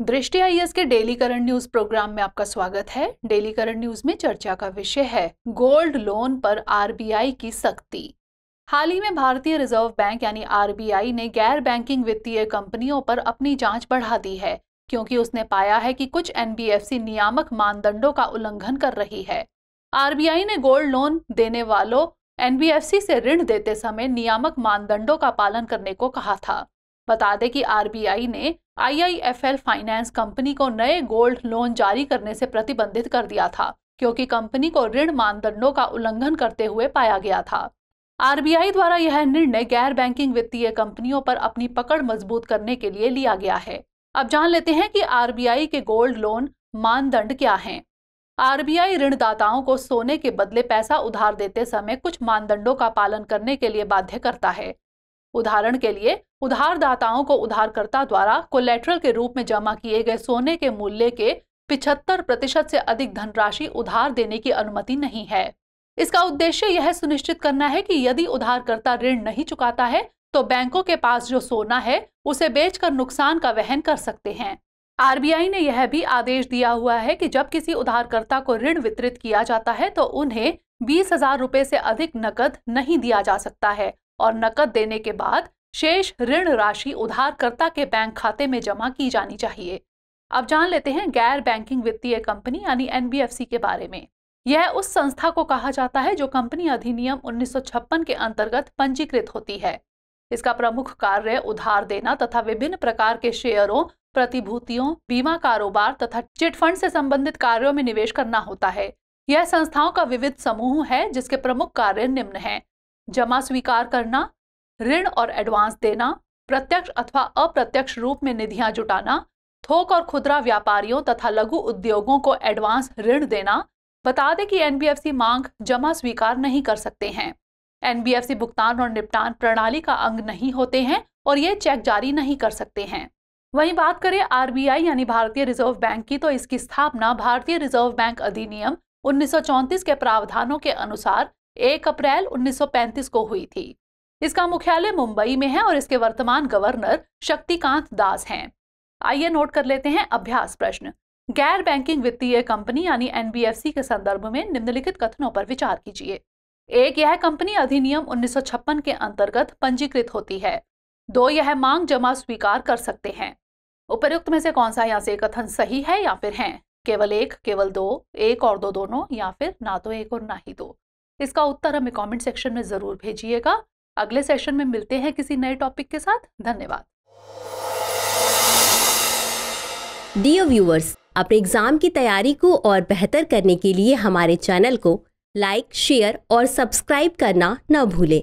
दृष्टि आईएएस के daily current news programme में आपका स्वागत है। डेली करंट न्यूज में चर्चा का विषय है गोल्ड लोन पर आरबीआई की सख्ती। हाल ही में भारतीय रिजर्व बैंक यानी आरबीआई ने गैर बैंकिंग वित्तीय कंपनियों पर अपनी जांच बढ़ा दी है, क्योंकि उसने पाया है कि कुछ एनबीएफसी नियामक मानदंडों का उल्लंघन कर रही है। आरबीआई ने गोल्ड लोन देने वालों एनबीएफसी से ऋण देते समय नियामक मानदंडों का पालन करने को कहा था। बता दें कि आरबीआई ने आईआईएफएल फाइनेंस कंपनी को नए गोल्ड लोन जारी करने से प्रतिबंधित कर दिया था, क्योंकि कंपनी को ऋण मानदंडों का उल्लंघन करते हुए पाया गया था। आरबीआई द्वारा यह निर्णय गैर बैंकिंग वित्तीय कंपनियों पर अपनी पकड़ मजबूत करने के लिए लिया गया है। अब जान लेते हैं कि आरबीआई के गोल्ड लोन मानदंड क्या हैं। आरबीआई ऋणदाताओं को सोने के बदले पैसा उधार देते समय कुछ मानदंडों का पालन करने के लिए बाध्य करता है। उदाहरण के लिए, उधारदाताओं को उधारकर्ता द्वारा कोलेटरल के रूप में जमा किए गए सोने के मूल्य के 75% से अधिक धनराशि उधार देने की अनुमति नहीं है। इसका उद्देश्य यह सुनिश्चित करना है कि यदि उधारकर्ता ऋण नहीं चुकाता है तो बैंकों के पास जो सोना है उसे बेचकर नुकसान का वहन कर सकते हैं। आरबीआई ने यह भी आदेश दिया हुआ है कि जब किसी उधारकर्ता को ऋण वितरित किया जाता है तो उन्हें 20,000 रुपए से अधिक नकद नहीं दिया जा सकता है और नकद देने के बाद शेष ऋण राशि उधारकर्ता के बैंक खाते में जमा की जानी चाहिए। अब जान लेते हैं गैर बैंकिंग वित्तीय कंपनी यानी एनबीएफसी के बारे में। यह उस संस्था को कहा जाता है जो कंपनी अधिनियम 1956 के अंतर्गत पंजीकृत होती है। इसका प्रमुख कार्य उधार देना तथा विभिन्न प्रकार के शेयरों, प्रतिभूतियों, बीमा कारोबार तथा चिट फंड से संबंधित कार्यों में निवेश करना होता है। यह संस्थाओं का विविध समूह है जिसके प्रमुख कार्य निम्न हैं: जमा स्वीकार करना, ऋण और एडवांस देना, प्रत्यक्ष अथवा अप्रत्यक्ष रूप में निधियां जुटाना, थोक और खुदरा व्यापारियों तथा लघु उद्योगों को एडवांस ऋण देना। बता दें कि एनबीएफसी मांग जमा स्वीकार नहीं कर सकते हैं। एनबीएफसी भुगतान और निपटान प्रणाली का अंग नहीं होते हैं और ये चेक जारी नहीं कर सकते हैं। वहीं बात करें आरबीआई यानी भारतीय रिजर्व बैंक की, तो इसकी स्थापना भारतीय रिजर्व बैंक अधिनियम 1934 के प्रावधानों के अनुसार 1 अप्रैल 1935 को हुई थी। इसका मुख्यालय मुंबई में है और इसके वर्तमान गवर्नर शक्तिकांत दास हैं। आइए नोट कर लेते हैं अभ्यास प्रश्न। गैर बैंकिंग वित्तीय कंपनी यानी एनबीएफसी के संदर्भ में निम्नलिखित कथनों पर विचार कीजिए। 1, यह कंपनी अधिनियम 1956 के अंतर्गत पंजीकृत होती है। 2, यह मांग जमा स्वीकार कर सकते हैं। उपर्युक्त में से कौन सा यहाँ से कथन सही है या फिर है? केवल 1, केवल 2, 1 और 2 दोनों, या फिर ना तो 1 और ना ही 2? इसका उत्तर हमें कमेंट सेक्शन में जरूर भेजिएगा। अगले सेशन में मिलते हैं किसी नए टॉपिक के साथ। धन्यवाद। डियर व्यूअर्स, अपने एग्जाम की तैयारी को और बेहतर करने के लिए हमारे चैनल को लाइक, शेयर और सब्सक्राइब करना न भूलें।